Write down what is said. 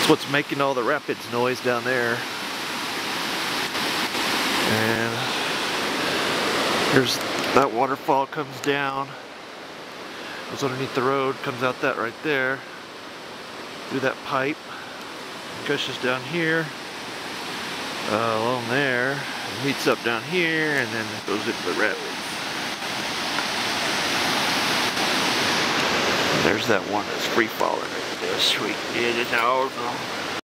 what's making all the rapids noise down there. And here's that waterfall comes down, goes underneath the road, comes out that right there, through that pipe, gushes down here, along there, meets up down here, and then it goes into the rapids. And there's that one that's free falling right there. Sweet, it is awesome.